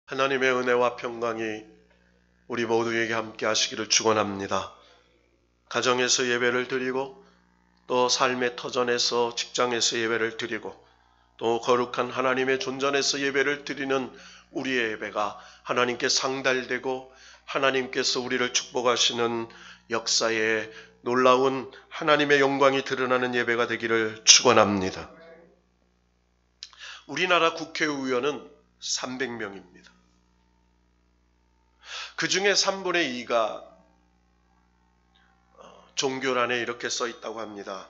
하나님의 은혜와 평강이 우리 모두에게 함께 하시기를 축원합니다. 가정에서 예배를 드리고 또 삶의 터전에서 직장에서 예배를 드리고 또 거룩한 하나님의 존전에서 예배를 드리는 우리의 예배가 하나님께 상달되고 하나님께서 우리를 축복하시는 역사에 놀라운 하나님의 영광이 드러나는 예배가 되기를 축원합니다. 우리나라 국회의원은 300명입니다. 그 중에 3분의 2가 종교란에 이렇게 써 있다고 합니다.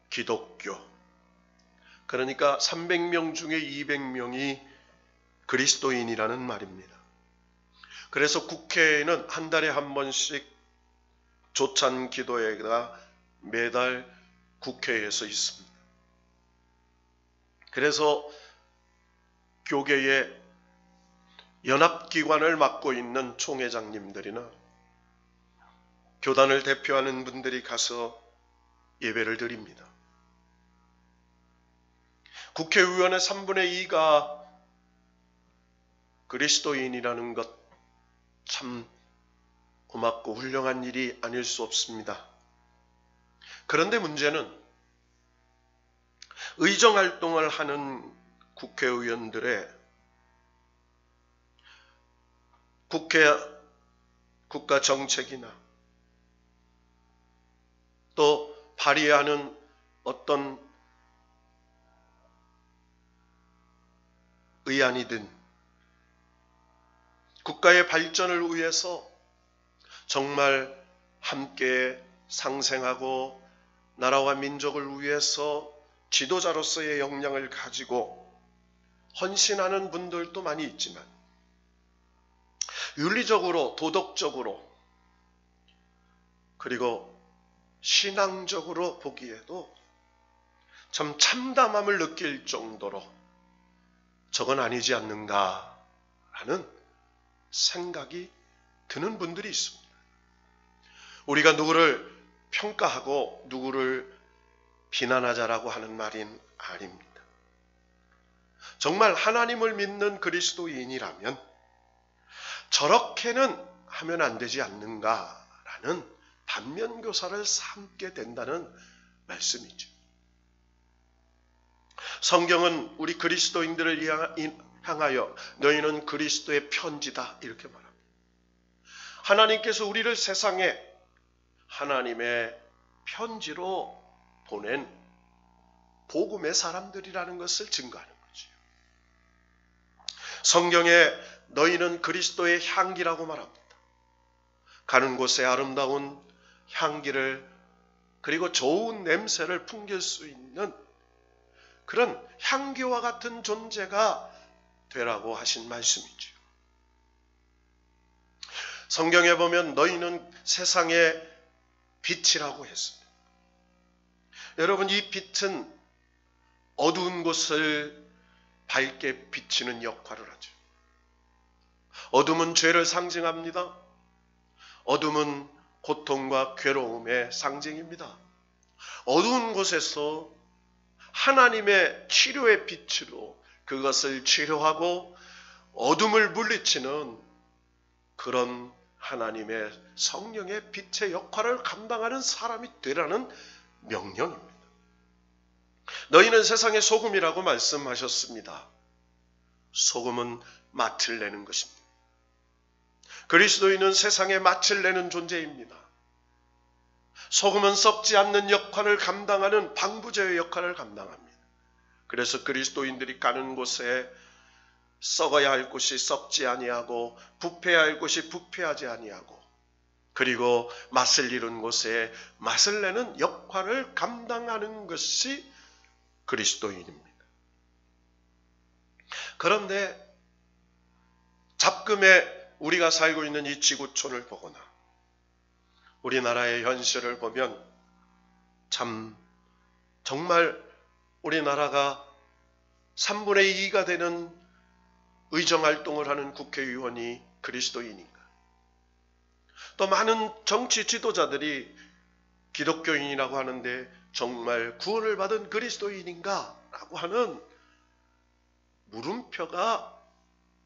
기독교. 그러니까 300명 중에 200명이 그리스도인이라는 말입니다. 그래서 국회에는 한 달에 한 번씩 조찬 기도회가 매달 국회에서 있습니다. 그래서 교계의 연합기관을 맡고 있는 총회장님들이나 교단을 대표하는 분들이 가서 예배를 드립니다. 국회의원의 3분의 2가 그리스도인이라는 것 참 고맙고 훌륭한 일이 아닐 수 없습니다. 그런데 문제는 의정활동을 하는 국회의원들의 국가 정책이나 또 발의하는 어떤 의안이든 국가의 발전을 위해서 정말 함께 상생하고 나라와 민족을 위해서 지도자로서의 역량을 가지고 헌신하는 분들도 많이 있지만 윤리적으로, 도덕적으로, 그리고 신앙적으로 보기에도 참 참담함을 느낄 정도로 저건 아니지 않는가라는 생각이 드는 분들이 있습니다. 우리가 누구를 평가하고 누구를 비난하자라고 하는 말은 아닙니다. 정말 하나님을 믿는 그리스도인이라면 저렇게는 하면 안 되지 않는가라는 반면교사를 삼게 된다는 말씀이죠. 성경은 우리 그리스도인들을 향하여 너희는 그리스도의 편지다 이렇게 말합니다. 하나님께서 우리를 세상에 하나님의 편지로 보낸 복음의 사람들이라는 것을 증거하는 거죠. 성경에 너희는 그리스도의 향기라고 말합니다. 가는 곳에 아름다운 향기를 그리고 좋은 냄새를 풍길 수 있는 그런 향기와 같은 존재가 되라고 하신 말씀이죠. 성경에 보면 너희는 세상의 빛이라고 했습니다. 여러분, 이 빛은 어두운 곳을 밝게 비치는 역할을 하죠. 어둠은 죄를 상징합니다. 어둠은 고통과 괴로움의 상징입니다. 어두운 곳에서 하나님의 치료의 빛으로 그것을 치료하고 어둠을 물리치는 그런 하나님의 성령의 빛의 역할을 감당하는 사람이 되라는 명령입니다. 너희는 세상의 소금이라고 말씀하셨습니다. 소금은 맛을 내는 것입니다. 그리스도인은 세상에 맛을 내는 존재입니다. 소금은 썩지 않는 역할을 감당하는 방부제의 역할을 감당합니다. 그래서 그리스도인들이 가는 곳에 썩어야 할 곳이 썩지 아니하고 부패해야 할 곳이 부패하지 아니하고 그리고 맛을 잃은 곳에 맛을 내는 역할을 감당하는 것이 그리스도인입니다. 그런데 잡금에 우리가 살고 있는 이 지구촌을 보거나 우리나라의 현실을 보면 참 정말 우리나라가 3분의 2가 되는 의정활동을 하는 국회의원이 그리스도인인가? 또 많은 정치 지도자들이 기독교인이라고 하는데 정말 구원을 받은 그리스도인인가? 라고 하는 물음표가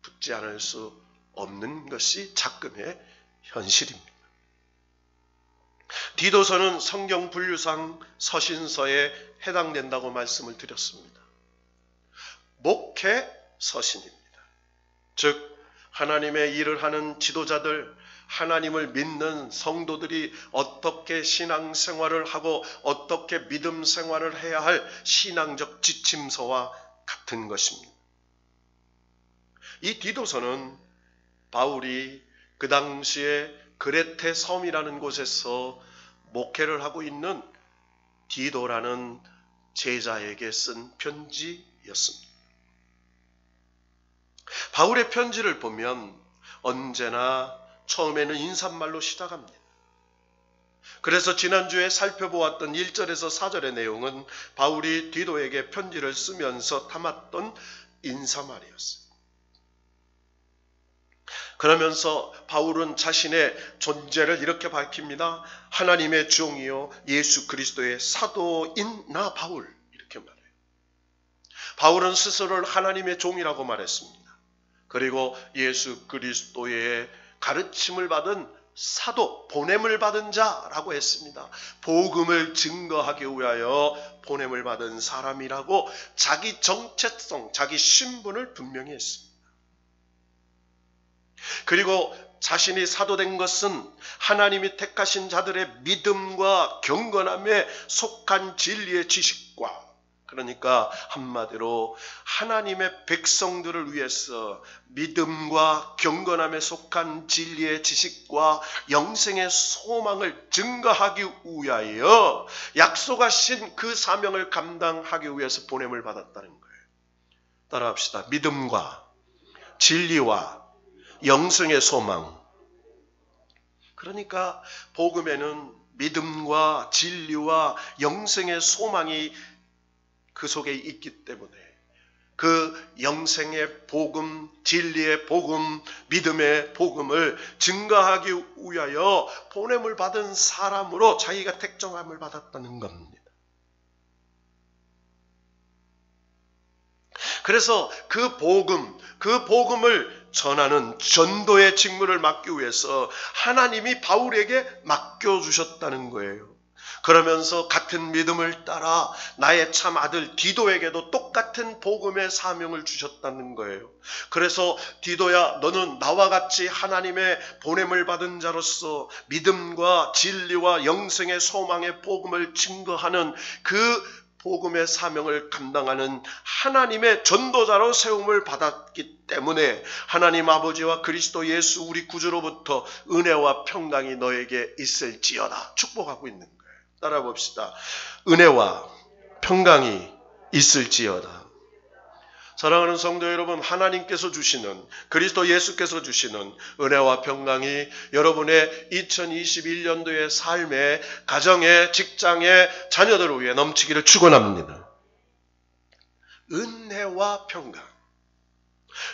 붙지 않을 수 없는 것이 작금의 현실입니다. 디도서는 성경 분류상 서신서에 해당된다고 말씀을 드렸습니다. 목회 서신입니다. 즉 하나님의 일을 하는 지도자들, 하나님을 믿는 성도들이 어떻게 신앙생활을 하고 어떻게 믿음 생활을 해야 할 신앙적 지침서와 같은 것입니다. 이 디도서는 바울이 그 당시에 그레테 섬이라는 곳에서 목회를 하고 있는 디도라는 제자에게 쓴 편지였습니다. 바울의 편지를 보면 언제나 처음에는 인사말로 시작합니다. 그래서 지난주에 살펴보았던 1절에서 4절의 내용은 바울이 디도에게 편지를 쓰면서 담았던 인사말이었어요. 그러면서 바울은 자신의 존재를 이렇게 밝힙니다. 하나님의 종이요 예수 그리스도의 사도인 나 바울, 이렇게 말해요. 바울은 스스로를 하나님의 종이라고 말했습니다. 그리고 예수 그리스도의 가르침을 받은 사도, 보냄을 받은 자라고 했습니다. 복음을 증거하기 위하여 보냄을 받은 사람이라고 자기 정체성, 자기 신분을 분명히 했습니다. 그리고 자신이 사도된 것은 하나님이 택하신 자들의 믿음과 경건함에 속한 진리의 지식과, 그러니까 한마디로 하나님의 백성들을 위해서 믿음과 경건함에 속한 진리의 지식과 영생의 소망을 증거하기 위하여 약속하신 그 사명을 감당하기 위해서 보냄을 받았다는 거예요. 따라합시다. 믿음과 진리와 영생의 소망. 그러니까 복음에는 믿음과 진리와 영생의 소망이 그 속에 있기 때문에 그 영생의 복음, 진리의 복음, 믿음의 복음을 증거하기 위하여 보냄을 받은 사람으로 자기가 택정함을 받았다는 겁니다. 그래서 그 복음을 전하는 전도의 직무를 맡기 위해서 하나님이 바울에게 맡겨주셨다는 거예요. 그러면서 같은 믿음을 따라 나의 참 아들 디도에게도 똑같은 복음의 사명을 주셨다는 거예요. 그래서 디도야, 너는 나와 같이 하나님의 보냄을 받은 자로서 믿음과 진리와 영생의 소망의 복음을 증거하는 그 복음의 사명을 감당하는 하나님의 전도자로 세움을 받았기 때문에 하나님 아버지와 그리스도 예수 우리 구주로부터 은혜와 평강이 너에게 있을지어다 축복하고 있는 거예요. 따라 봅시다. 은혜와 평강이 있을지어다. 사랑하는 성도 여러분, 하나님께서 주시는, 그리스도 예수께서 주시는 은혜와 평강이 여러분의 2021년도의 삶에, 가정에, 직장에, 자녀들을 위해 넘치기를 축원합니다. 은혜와 평강.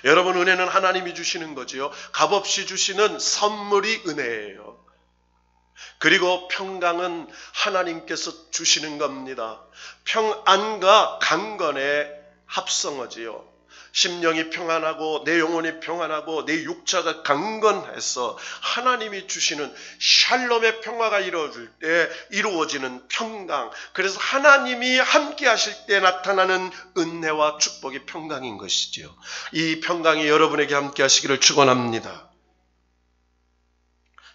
여러분, 은혜는 하나님이 주시는 거지요. 값없이 주시는 선물이 은혜예요. 그리고 평강은 하나님께서 주시는 겁니다. 평안과 강건의 합성어지요. 심령이 평안하고 내 영혼이 평안하고 내 육체가 강건해서 하나님이 주시는 샬롬의 평화가 이루어지는 평강. 그래서 하나님이 함께 하실 때 나타나는 은혜와 축복이 평강인 것이지요. 이 평강이 여러분에게 함께 하시기를 축원합니다.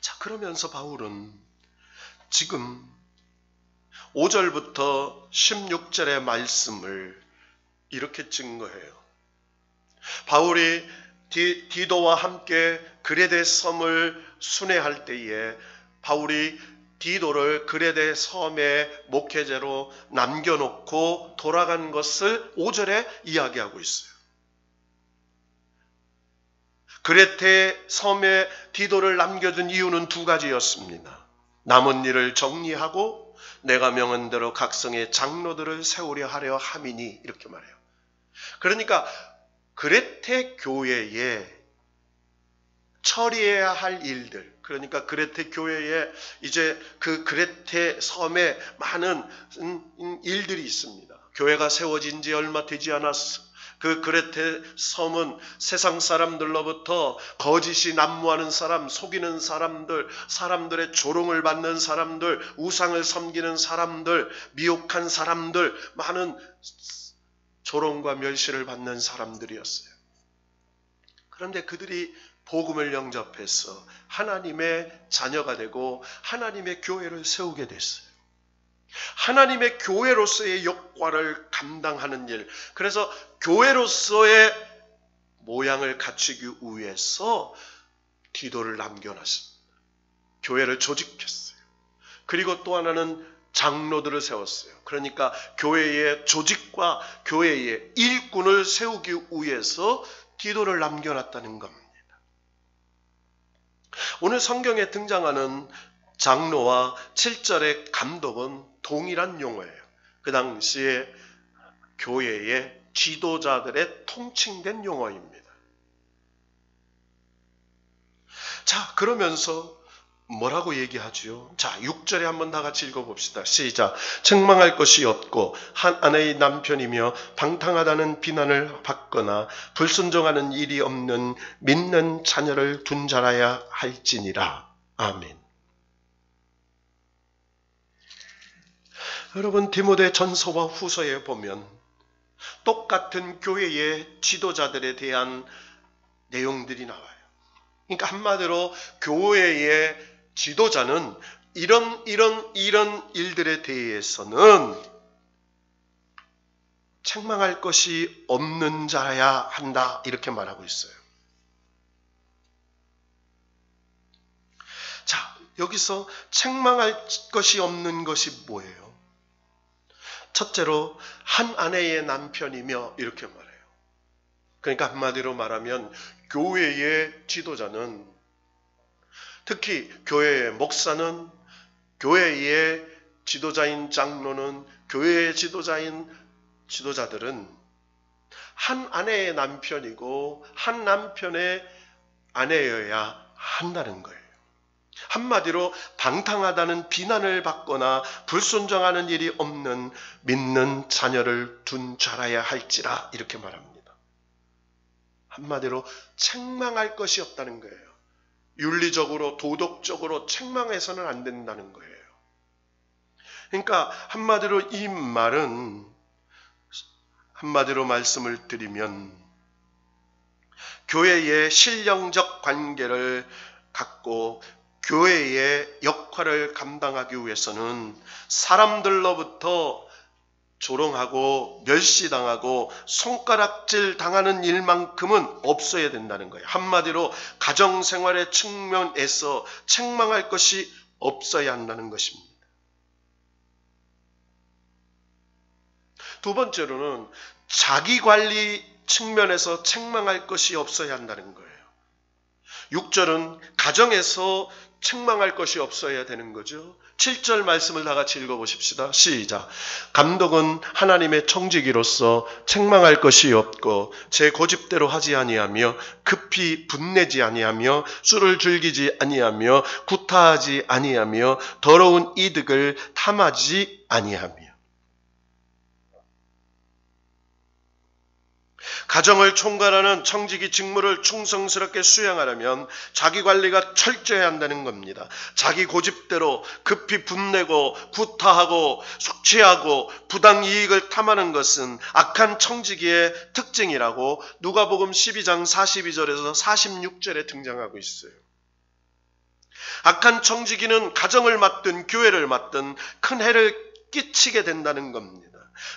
자, 그러면서 바울은 지금 5절부터 16절의 말씀을 이렇게 증거해요. 바울이 디도와 함께 그레데 섬을 순회할 때에 바울이 디도를 그레데 섬의 목회자로 남겨놓고 돌아간 것을 5절에 이야기하고 있어요. 그레데 섬에 디도를 남겨둔 이유는 두 가지였습니다. 남은 일을 정리하고 내가 명한 대로 각 성의 장로들을 세우려 하려 함이니, 이렇게 말해요. 그러니까 그레테 교회에 처리해야 할 일들, 그러니까 그레테 교회에 이제 그 그레테 섬에 많은 일들이 있습니다. 교회가 세워진 지 얼마 되지 않았어. 그 그레테 섬은 세상 사람들로부터 거짓이 난무하는 사람, 속이는 사람들, 사람들의 조롱을 받는 사람들, 우상을 섬기는 사람들, 미혹한 사람들, 많은 조롱과 멸시를 받는 사람들이었어요. 그런데 그들이 복음을 영접해서 하나님의 자녀가 되고 하나님의 교회를 세우게 됐어요. 하나님의 교회로서의 역할을 감당하는 일, 그래서 교회로서의 모양을 갖추기 위해서 디도를 남겨놨습니다. 교회를 조직했어요. 그리고 또 하나는 장로들을 세웠어요. 그러니까 교회의 조직과 교회의 일꾼을 세우기 위해서 디도를 남겨놨다는 겁니다. 오늘 성경에 등장하는 장로와 7절의 감독은 동일한 용어예요. 그 당시에 교회의 지도자들의 통칭된 용어입니다. 자, 그러면서 뭐라고 얘기하지요? 자, 6절에 한번 다 같이 읽어봅시다. 시작. 책망할 것이 없고 한 아내의 남편이며 방탕하다는 비난을 받거나 불순종하는 일이 없는 믿는 자녀를 둔 자라야 할지니라. 아멘. 여러분, 디모데 전서와 후서에 보면 똑같은 교회의 지도자들에 대한 내용들이 나와요. 그러니까 한마디로 교회의 지도자는 이런 일들에 대해서는 책망할 것이 없는 자야 한다, 이렇게 말하고 있어요. 자, 여기서 책망할 것이 없는 것이 뭐예요? 첫째로 한 아내의 남편이며 이렇게 말해요. 그러니까 한마디로 말하면 교회의 지도자는, 특히 교회의 목사는, 교회의 지도자인 장로는, 교회의 지도자들은 한 아내의 남편이고 한 남편의 아내여야 한다는 거예요. 한마디로 방탕하다는 비난을 받거나 불순종하는 일이 없는 믿는 자녀를 둔 자라야 할지라, 이렇게 말합니다. 한마디로 책망할 것이 없다는 거예요. 윤리적으로 도덕적으로 책망해서는 안 된다는 거예요. 그러니까 한마디로 이 말은, 한마디로 말씀을 드리면 교회의 신령적 관계를 갖고 교회의 역할을 감당하기 위해서는 사람들로부터 조롱하고 멸시당하고 손가락질 당하는 일만큼은 없어야 된다는 거예요. 한마디로 가정생활의 측면에서 책망할 것이 없어야 한다는 것입니다. 두 번째로는 자기관리 측면에서 책망할 것이 없어야 한다는 거예요. 6절은 가정에서 책망할 것이 없어야 되는 거죠. 7절 말씀을 다 같이 읽어보십시다. 시작. 감독은 하나님의 청지기로서 책망할 것이 없고 제 고집대로 하지 아니하며 급히 분내지 아니하며 술을 즐기지 아니하며 구타하지 아니하며 더러운 이득을 탐하지 아니하며. 가정을 총괄하는 청지기 직무를 충성스럽게 수행하려면 자기관리가 철저해야 한다는 겁니다. 자기 고집대로 급히 분내고 구타하고 숙취하고 부당이익을 탐하는 것은 악한 청지기의 특징이라고 누가복음 12장 42절에서 46절에 등장하고 있어요. 악한 청지기는 가정을 맡든 교회를 맡든 큰 해를 끼치게 된다는 겁니다.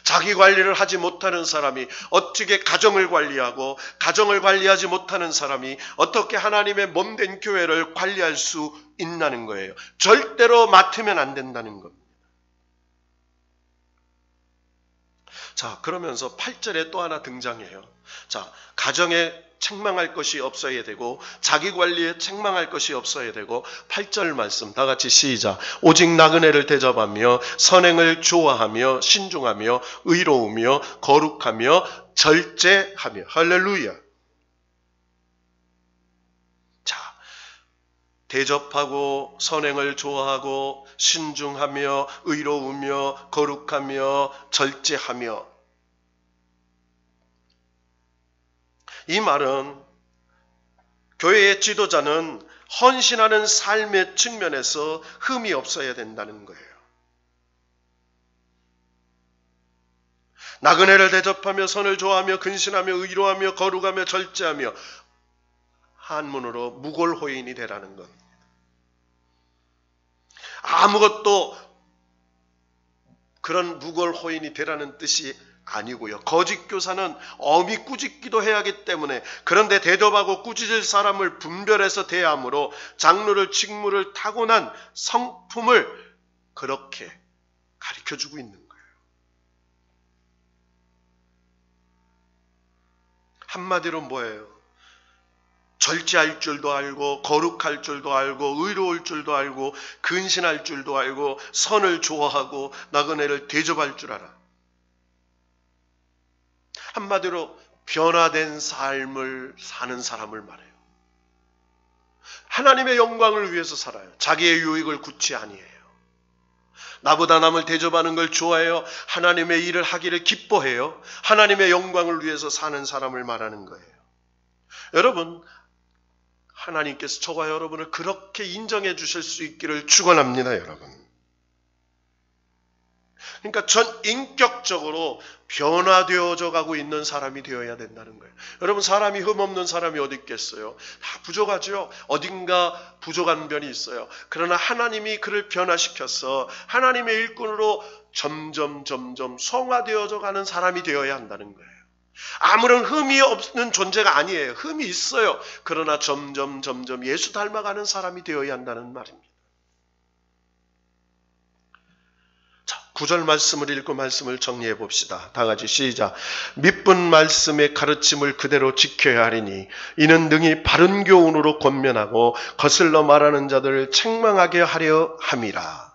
자기 관리를 하지 못하는 사람이 어떻게 가정을 관리하고, 가정을 관리하지 못하는 사람이 어떻게 하나님의 몸된 교회를 관리할 수 있다는 거예요. 절대로 맡으면 안 된다는 겁니다. 자, 그러면서 8절에 또 하나 등장해요. 자, 가정에 책망할 것이 없어야 되고 자기 관리에 책망할 것이 없어야 되고, 8절 말씀 다 같이 시작. 오직 나그네를 대접하며 선행을 좋아하며 신중하며 의로우며 거룩하며 절제하며. 할렐루야. 자, 대접하고 선행을 좋아하고 신중하며 의로우며 거룩하며 절제하며. 이 말은 교회의 지도자는 헌신하는 삶의 측면에서 흠이 없어야 된다는 거예요. 나그네를 대접하며 선을 좋아하며 근신하며 의로하며 거룩하며 절제하며 한문으로 무골호인이 되라는 것. 아무것도 그런 무골호인이 되라는 뜻이 아니고요. 거짓 교사는 엄히 꾸짖기도 해야 하기 때문에 그런데 대접하고 꾸짖을 사람을 분별해서 대함으로 장로를 직무를 타고난 성품을 그렇게 가르쳐주고 있는 거예요. 한마디로 뭐예요? 절제할 줄도 알고 거룩할 줄도 알고 의로울 줄도 알고 근신할 줄도 알고 선을 좋아하고 나그네를 대접할 줄 알아. 한마디로 변화된 삶을 사는 사람을 말해요. 하나님의 영광을 위해서 살아요. 자기의 유익을 굳이 아니에요. 나보다 남을 대접하는 걸 좋아해요. 하나님의 일을 하기를 기뻐해요. 하나님의 영광을 위해서 사는 사람을 말하는 거예요. 여러분, 하나님께서 저와 여러분을 그렇게 인정해 주실 수 있기를 축원합니다, 여러분. 그러니까 전 인격적으로 변화되어져 가고 있는 사람이 되어야 된다는 거예요. 여러분, 사람이 흠없는 사람이 어디 있겠어요? 다 부족하죠. 어딘가 부족한 면이 있어요. 그러나 하나님이 그를 변화시켜서 하나님의 일꾼으로 점점 성화되어져 가는 사람이 되어야 한다는 거예요. 아무런 흠이 없는 존재가 아니에요. 흠이 있어요. 그러나 점점 예수 닮아가는 사람이 되어야 한다는 말입니다. 9절 말씀을 읽고 말씀을 정리해 봅시다. 다 같이 시작. 믿은 말씀의 가르침을 그대로 지켜야 하리니 이는 능히 바른 교훈으로 권면하고 거슬러 말하는 자들을 책망하게 하려 함이라.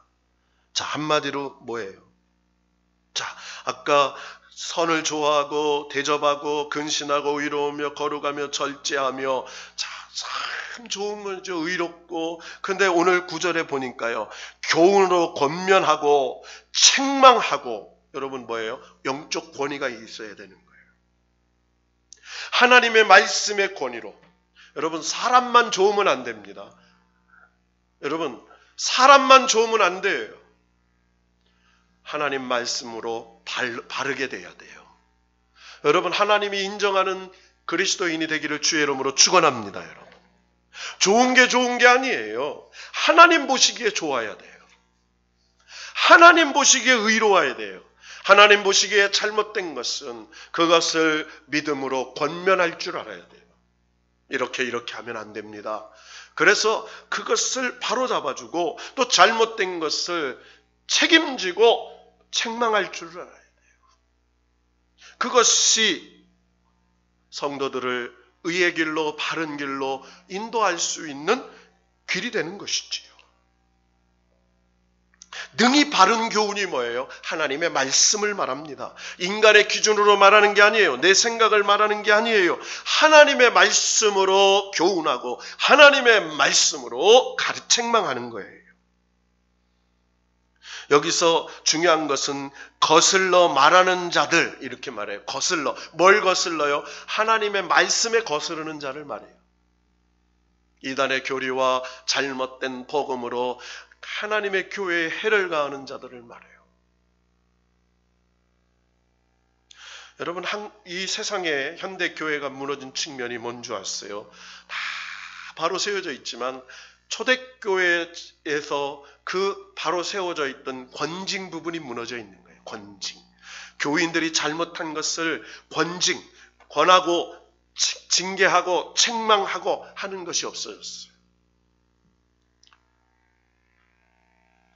자, 한마디로 뭐예요? 자, 아까 선을 좋아하고 대접하고 근신하고 의로우며 거룩하며 절제하며 참 좋은 거죠. 의롭고. 근데 오늘 9절에 보니까요. 교훈으로 권면하고 책망하고. 여러분 뭐예요? 영적 권위가 있어야 되는 거예요. 하나님의 말씀의 권위로. 여러분 사람만 좋으면 안 됩니다. 여러분 사람만 좋으면 안 돼요. 하나님 말씀으로 바르게 돼야 돼요. 여러분 하나님이 인정하는 그리스도인이 되기를 주의 이름으로 축원합니다. 여러분 좋은 게 아니에요. 하나님 보시기에 좋아야 돼요. 하나님 보시기에 의로워야 돼요. 하나님 보시기에 잘못된 것은 그것을 믿음으로 권면할 줄 알아야 돼요. 이렇게 하면 안 됩니다. 그래서 그것을 바로잡아주고 또 잘못된 것을 책임지고 책망할 줄 알아야 돼요. 그것이 성도들을 의의 길로 바른 길로 인도할 수 있는 길이 되는 것이지요. 능히 바른 교훈이 뭐예요? 하나님의 말씀을 말합니다. 인간의 기준으로 말하는 게 아니에요. 내 생각을 말하는 게 아니에요. 하나님의 말씀으로 교훈하고 하나님의 말씀으로 책망하는 거예요. 여기서 중요한 것은 거슬러 말하는 자들 이렇게 말해요. 거슬러. 뭘 거슬러요? 하나님의 말씀에 거스르는 자를 말해요. 이단의 교리와 잘못된 복음으로 하나님의 교회에 해를 가하는 자들을 말해요. 여러분 이 세상에 현대 교회가 무너진 측면이 뭔지 아세요? 다 바로 세워져 있지만 초대교회에서 그 바로 세워져 있던 권징 부분이 무너져 있는 거예요. 권징. 교인들이 잘못한 것을 권하고 징계하고 책망하고 하는 것이 없어졌어요.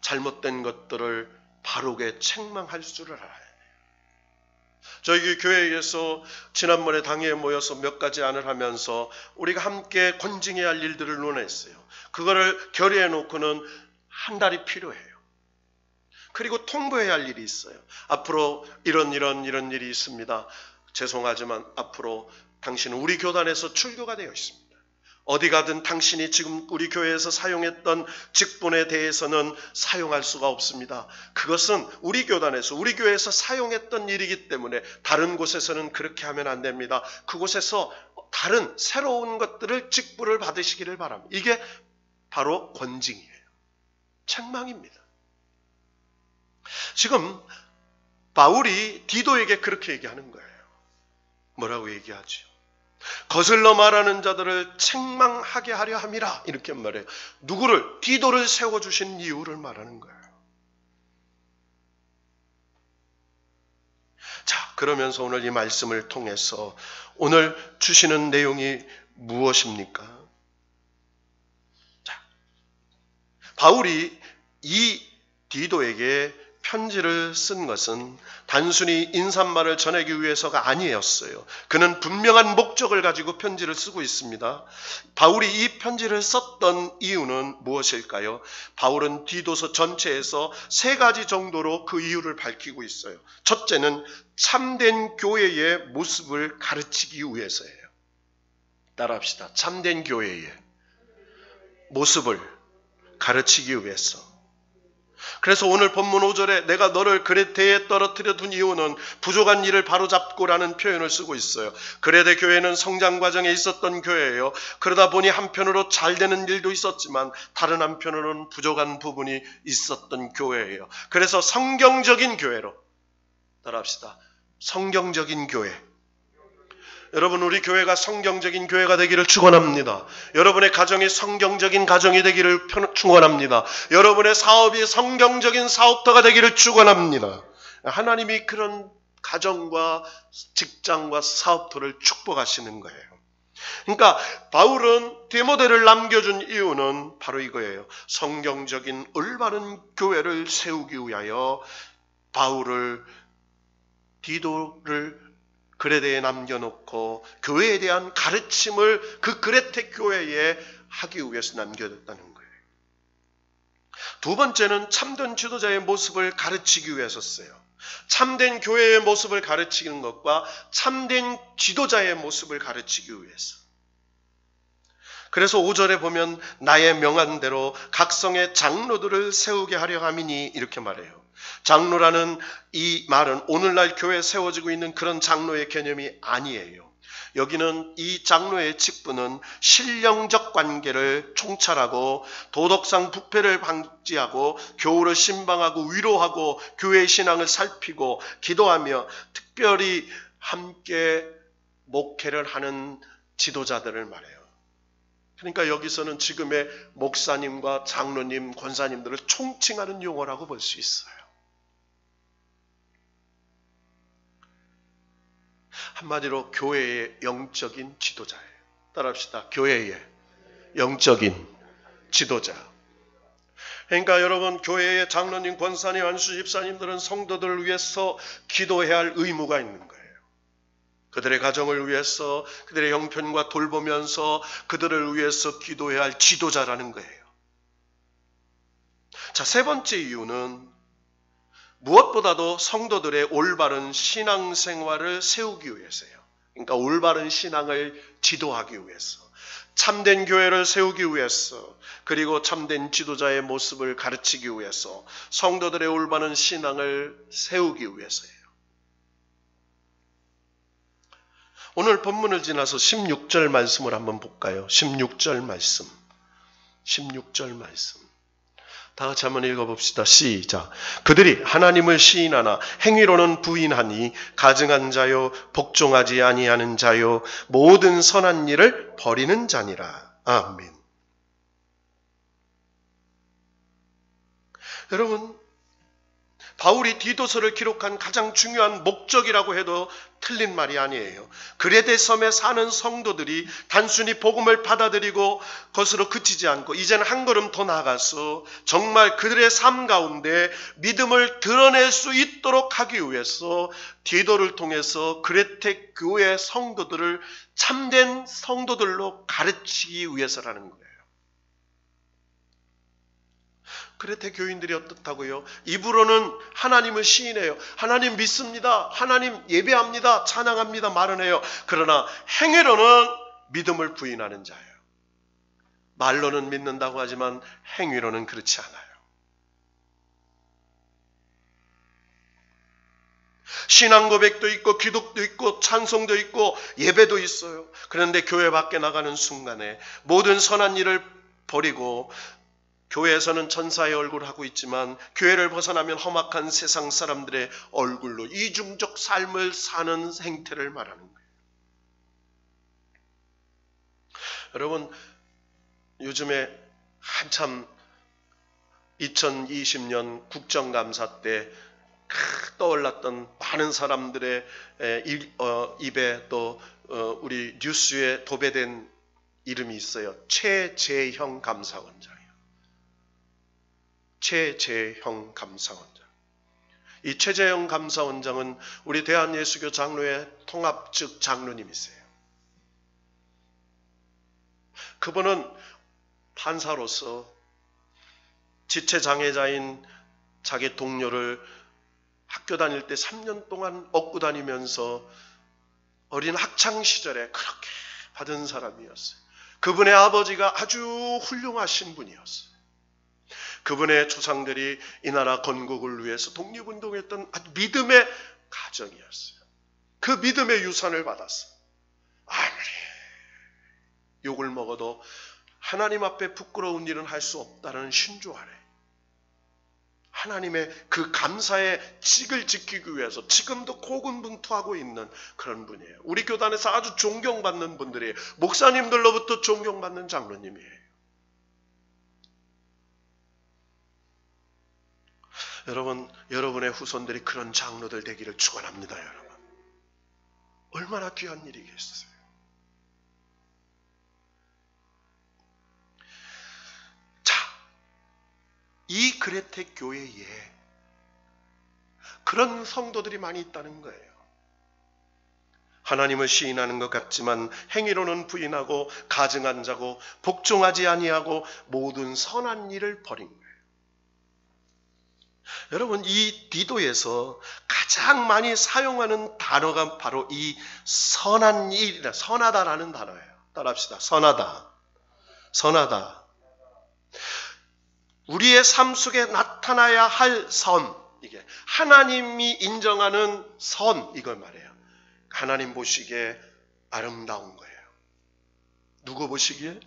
잘못된 것들을 바르게 책망할 줄 알아야 돼요. 저희 교회에서 지난번에 당회에 모여서 몇 가지 안을 하면서 우리가 함께 권징해야 할 일들을 논했어요. 그거를 결의해 놓고는 한 달이 필요해요. 그리고 통보해야 할 일이 있어요. 앞으로 이런 일이 있습니다. 죄송하지만 앞으로 당신은 우리 교단에서 출교가 되어 있습니다. 어디 가든 당신이 지금 우리 교회에서 사용했던 직분에 대해서는 사용할 수가 없습니다. 그것은 우리 교단에서 우리 교회에서 사용했던 일이기 때문에 다른 곳에서는 그렇게 하면 안 됩니다. 그곳에서 다른 새로운 것들을 직분을 받으시기를 바랍니다. 이게 바로 권징이에요. 책망입니다. 지금 바울이 디도에게 그렇게 얘기하는 거예요. 뭐라고 얘기하죠? 거슬러 말하는 자들을 책망하게 하려 함이라, 이렇게 말해요. 누구를? 디도를 세워주신 이유를 말하는 거예요. 자, 그러면서 오늘 이 말씀을 통해서 오늘 주시는 내용이 무엇입니까? 자, 바울이 이 디도에게 편지를 쓴 것은 단순히 인사말을 전하기 위해서가 아니었어요. 그는 분명한 목적을 가지고 편지를 쓰고 있습니다. 바울이 이 편지를 썼던 이유는 무엇일까요? 바울은 디도서 전체에서 3가지 정도로 그 이유를 밝히고 있어요. 첫째는 참된 교회의 모습을 가르치기 위해서예요. 따라합시다. 참된 교회의 모습을 가르치기 위해서. 그래서 오늘 본문 5절에 내가 너를 그레테에 떨어뜨려 둔 이유는 부족한 일을 바로잡고라는 표현을 쓰고 있어요. 그레테 교회는 성장 과정에 있었던 교회예요. 그러다 보니 한편으로 잘 되는 일도 있었지만 다른 한편으로는 부족한 부분이 있었던 교회예요. 그래서 성경적인 교회로, 따라합시다. 성경적인 교회. 여러분, 우리 교회가 성경적인 교회가 되기를 축원합니다. 여러분의 가정이 성경적인 가정이 되기를 축원합니다. 여러분의 사업이 성경적인 사업터가 되기를 축원합니다. 하나님이 그런 가정과 직장과 사업터를 축복하시는 거예요. 그러니까 바울은 디모데를 남겨준 이유는 바로 이거예요. 성경적인 올바른 교회를 세우기 위하여 바울을, 디도를 그레테에 남겨놓고 교회에 대한 가르침을 그 그레테 교회에 하기 위해서 남겨뒀다는 거예요. 두 번째는 참된 지도자의 모습을 가르치기 위해서였어요. 참된 교회의 모습을 가르치는 것과 참된 지도자의 모습을 가르치기 위해서. 그래서 5절에 보면 나의 명한 대로 각성의 장로들을 세우게 하려 함이니, 이렇게 말해요. 장로라는 이 말은 오늘날 교회에 세워지고 있는 그런 장로의 개념이 아니에요. 여기는 이 장로의 직분은 신령적 관계를 총찰하고 도덕상 부패를 방지하고 교우를 신방하고 위로하고 교회의 신앙을 살피고 기도하며 특별히 함께 목회를 하는 지도자들을 말해요. 그러니까 여기서는 지금의 목사님과 장로님, 권사님들을 총칭하는 용어라고 볼 수 있어요. 한마디로 교회의 영적인 지도자예요. 따라합시다. 교회의 영적인 지도자. 그러니까 여러분, 교회의 장로님, 권사님, 안수 집사님들은 성도들을 위해서 기도해야 할 의무가 있는 거예요. 그들의 가정을 위해서, 그들의 형편과 돌보면서 그들을 위해서 기도해야 할 지도자라는 거예요. 자, 세 번째 이유는 무엇보다도 성도들의 올바른 신앙생활을 세우기 위해서요. 그러니까 올바른 신앙을 지도하기 위해서, 참된 교회를 세우기 위해서, 그리고 참된 지도자의 모습을 가르치기 위해서, 성도들의 올바른 신앙을 세우기 위해서예요. 오늘 본문을 지나서 16절 말씀을 한번 볼까요? 16절 말씀. 16절 말씀. 다 같이 한번 읽어봅시다. 시작. 그들이 하나님을 시인하나 행위로는 부인하니 가증한 자요, 복종하지 아니하는 자요, 모든 선한 일을 버리는 자니라. 아멘. 여러분, 바울이 디도서를 기록한 가장 중요한 목적이라고 해도 틀린 말이 아니에요. 그레테 섬에 사는 성도들이 단순히 복음을 받아들이고 그것으로 그치지 않고 이제는 한 걸음 더 나아가서 정말 그들의 삶 가운데 믿음을 드러낼 수 있도록 하기 위해서 디도를 통해서 그레테 교회 성도들을 참된 성도들로 가르치기 위해서라는 거예요. 그레테 교인들이 어떻다고요? 입으로는 하나님을 시인해요. 하나님 믿습니다. 하나님 예배합니다. 찬양합니다. 말은 해요. 그러나 행위로는 믿음을 부인하는 자예요. 말로는 믿는다고 하지만 행위로는 그렇지 않아요. 신앙 고백도 있고 기독도 있고 찬송도 있고 예배도 있어요. 그런데 교회 밖에 나가는 순간에 모든 선한 일을 버리고, 교회에서는 천사의 얼굴을 하고 있지만 교회를 벗어나면 험악한 세상 사람들의 얼굴로 이중적 삶을 사는 행태를 말하는 거예요. 여러분, 요즘에 한참 2020년 국정감사 때 떠올랐던 많은 사람들의 입에 또 우리 뉴스에 도배된 이름이 있어요. 최재형 감사원장이에요. 최재형 감사원장. 이 최재형 감사원장은 우리 대한예수교 장로회 통합 측 장로님이세요. 그분은 판사로서 지체장애자인 자기 동료를 학교 다닐 때 3년 동안 업고 다니면서 어린 학창시절에 그렇게 받은 사람이었어요. 그분의 아버지가 아주 훌륭하신 분이었어요. 그분의 조상들이 이 나라 건국을 위해서 독립운동했던 아주 믿음의 가정이었어요. 그 믿음의 유산을 받았어요. 아무리 욕을 먹어도 하나님 앞에 부끄러운 일은 할 수 없다는 신조 아래 하나님의 그 감사의 직을 지키기 위해서 지금도 고군분투하고 있는 그런 분이에요. 우리 교단에서 아주 존경받는 분들이에요. 목사님들로부터 존경받는 장로님이에요. 여러분, 여러분의 후손들이 그런 장로들 되기를 축원합니다. 여러분, 얼마나 귀한 일이겠어요. 자, 이 그레테 교회에 그런 성도들이 많이 있다는 거예요. 하나님을 시인하는 것 같지만 행위로는 부인하고 가증한 자고 복종하지 아니하고 모든 선한 일을 버린 거예요. 여러분, 이 디도에서 가장 많이 사용하는 단어가 바로 이 선한 일이라, 선하다라는 단어예요. 따라합시다. 선하다. 선하다. 우리의 삶 속에 나타나야 할 선, 이게 하나님이 인정하는 선, 이걸 말해요. 하나님 보시기에 아름다운 거예요. 누구 보시기에?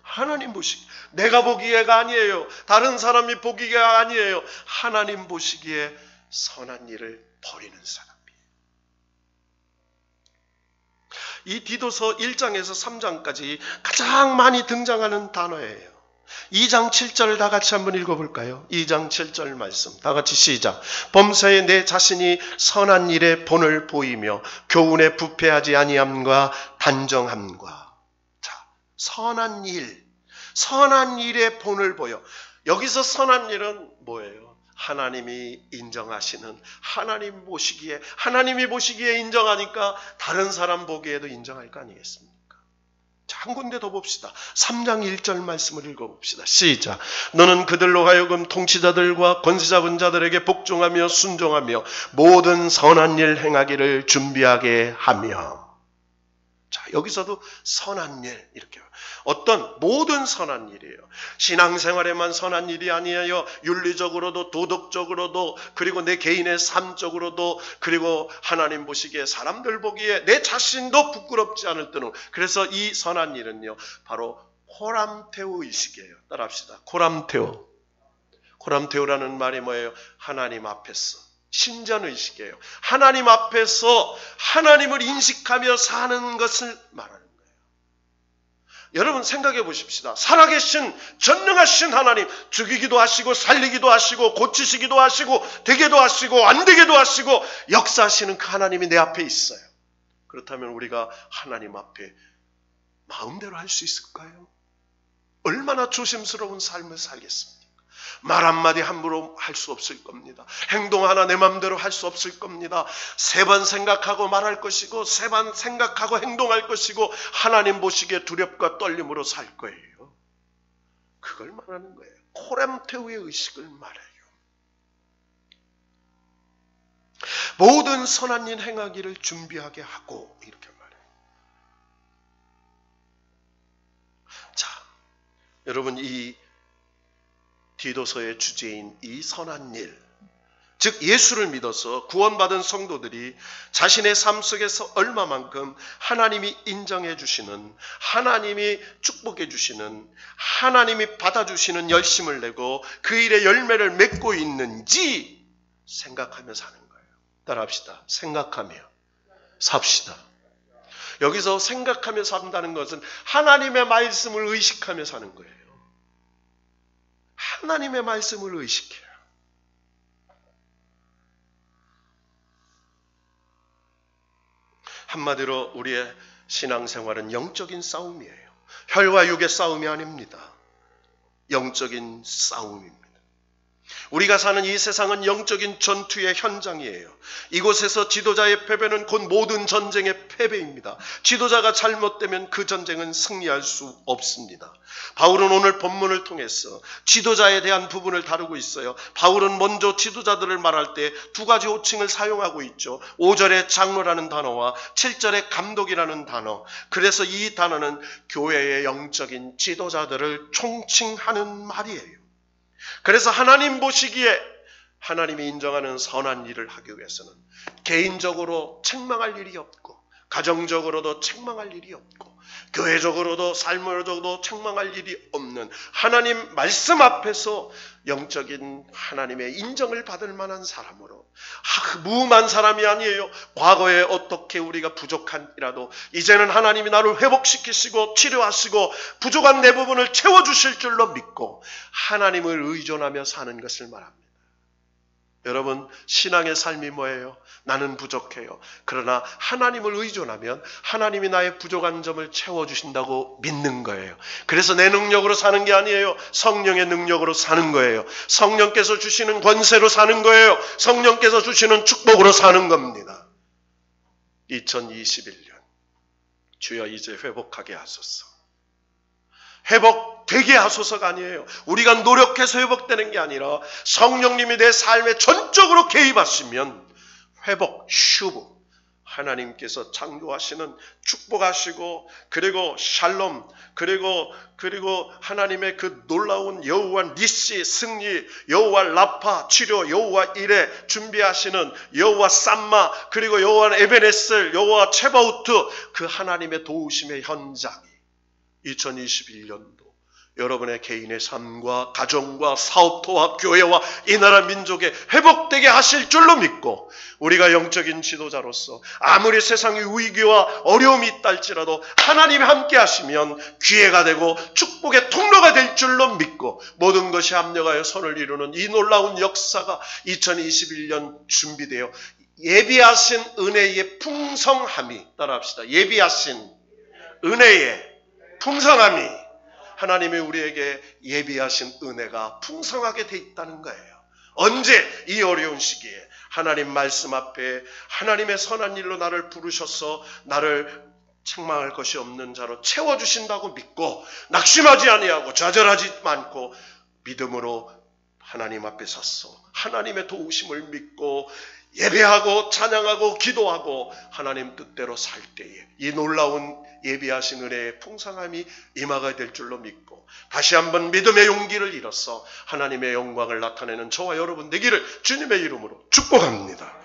하나님 보시기에. 내가 보기에가 아니에요. 다른 사람이 보기가 아니에요. 하나님 보시기에 선한 일을 버리는 사람이에요. 이 디도서 1장에서 3장까지 가장 많이 등장하는 단어예요. 2장 7절 다 같이 한번 읽어볼까요? 2장 7절 말씀 다 같이 시작. 범사에 내 자신이 선한 일에 본을 보이며 교훈에 부패하지 아니함과 단정함과. 자, 선한 일, 선한 일에 본을 보여. 여기서 선한 일은 뭐예요? 하나님이 인정하시는, 하나님 보시기에, 하나님이 보시기에 인정하니까 다른 사람 보기에도 인정할 거 아니겠습니까? 자, 한 군데 더 봅시다. 3장 1절 말씀을 읽어봅시다. 시작. 너는 그들로 하여금 통치자들과 권세 잡은 자들에게 복종하며 순종하며 모든 선한 일 행하기를 준비하게 하며. 자, 여기서도 선한 일, 이렇게 어떤 모든 선한 일이에요. 신앙생활에만 선한 일이 아니에요. 윤리적으로도 도덕적으로도, 그리고 내 개인의 삶적으로도, 그리고 하나님 보시기에, 사람들 보기에 내 자신도 부끄럽지 않을 때는. 그래서 이 선한 일은요, 바로 코람테오 의식이에요. 따라합시다. 코람테오. 코람테오라는 말이 뭐예요? 하나님 앞에서. 신전의식이에요. 하나님 앞에서 하나님을 인식하며 사는 것을 말하는 거예요. 여러분, 생각해 보십시다. 살아계신 전능하신 하나님, 죽이기도 하시고 살리기도 하시고 고치시기도 하시고 되게도 하시고 안 되게도 하시고 역사하시는 그 하나님이 내 앞에 있어요. 그렇다면 우리가 하나님 앞에 마음대로 할 수 있을까요? 얼마나 조심스러운 삶을 살겠습니까? 말 한마디 함부로 할 수 없을 겁니다. 행동 하나 내 마음대로 할 수 없을 겁니다. 3번 생각하고 말할 것이고 3번 생각하고 행동할 것이고 하나님 보시기에 두렵과 떨림으로 살 거예요. 그걸 말하는 거예요. 코람테오의 의식을 말해요. 모든 선한 일 행하기를 준비하게 하고, 이렇게 말해요. 자, 여러분, 이 디도서의 주제인 이 선한 일, 즉 예수를 믿어서 구원받은 성도들이 자신의 삶 속에서 얼마만큼 하나님이 인정해 주시는, 하나님이 축복해 주시는, 하나님이 받아주시는 열심을 내고 그 일의 열매를 맺고 있는지 생각하며 사는 거예요. 따라합시다. 생각하며 삽시다. 여기서 생각하며 산다는 것은 하나님의 말씀을 의식하며 사는 거예요. 하나님의 말씀을 의식해요. 한마디로 우리의 신앙생활은 영적인 싸움이에요. 혈과 육의 싸움이 아닙니다. 영적인 싸움입니다. 우리가 사는 이 세상은 영적인 전투의 현장이에요. 이곳에서 지도자의 패배는 곧 모든 전쟁의 패배입니다. 지도자가 잘못되면 그 전쟁은 승리할 수 없습니다. 바울은 오늘 본문을 통해서 지도자에 대한 부분을 다루고 있어요. 바울은 먼저 지도자들을 말할 때 두 가지 호칭을 사용하고 있죠. 5절에 장로라는 단어와 7절에 감독이라는 단어. 그래서 이 단어는 교회의 영적인 지도자들을 총칭하는 말이에요. 그래서 하나님 보시기에 하나님이 인정하는 선한 일을 하기 위해서는 개인적으로 책망할 일이 없고, 가정적으로도 책망할 일이 없고, 교회적으로도 삶으로도 책망할 일이 없는 하나님 말씀 앞에서 영적인 하나님의 인정을 받을 만한 사람으로, 무음한 사람이 아니에요. 과거에 어떻게 우리가 부족한이라도 이제는 하나님이 나를 회복시키시고 치료하시고 부족한 내 부분을 채워주실 줄로 믿고 하나님을 의존하며 사는 것을 말합니다. 여러분, 신앙의 삶이 뭐예요? 나는 부족해요. 그러나 하나님을 의존하면 하나님이 나의 부족한 점을 채워주신다고 믿는 거예요. 그래서 내 능력으로 사는 게 아니에요. 성령의 능력으로 사는 거예요. 성령께서 주시는 권세로 사는 거예요. 성령께서 주시는 축복으로 사는 겁니다. 2021년 주여 이제 회복하게 하소서. 회복되게 하소서가 아니에요. 우리가 노력해서 회복되는 게 아니라 성령님이 내 삶에 전적으로 개입하시면 회복, 슈브, 하나님께서 창조하시는 축복하시고, 그리고 샬롬, 그리고 하나님의 그 놀라운 여호와 니시 승리, 여호와 라파 치료, 여호와 이레 준비하시는 여호와 삼마, 그리고 여호와 에베네셀, 여호와 체바우트, 그 하나님의 도우심의 현장이 2021년도 여러분의 개인의 삶과 가정과 사업토와 교회와 이 나라 민족에 회복되게 하실 줄로 믿고, 우리가 영적인 지도자로서 아무리 세상의 위기와 어려움이 있다 할지라도 하나님이 함께 하시면 기회가 되고 축복의 통로가 될 줄로 믿고 모든 것이 합력하여 선을 이루는 이 놀라운 역사가 2021년 준비되어 예비하신 은혜의 풍성함이, 따라합시다. 예비하신 은혜의 풍성함이, 하나님이 우리에게 예비하신 은혜가 풍성하게 돼 있다는 거예요. 언제? 이 어려운 시기에 하나님 말씀 앞에 하나님의 선한 일로 나를 부르셔서 나를 책망할 것이 없는 자로 채워주신다고 믿고 낙심하지 아니하고 좌절하지 않고 믿음으로 하나님 앞에 섰어 하나님의 도우심을 믿고 예배하고 찬양하고 기도하고 하나님 뜻대로 살 때에 이 놀라운 예비하신 은혜의 풍성함이 임하게 될 줄로 믿고 다시 한번 믿음의 용기를 잃어서 하나님의 영광을 나타내는 저와 여러분 되기를 주님의 이름으로 축복합니다.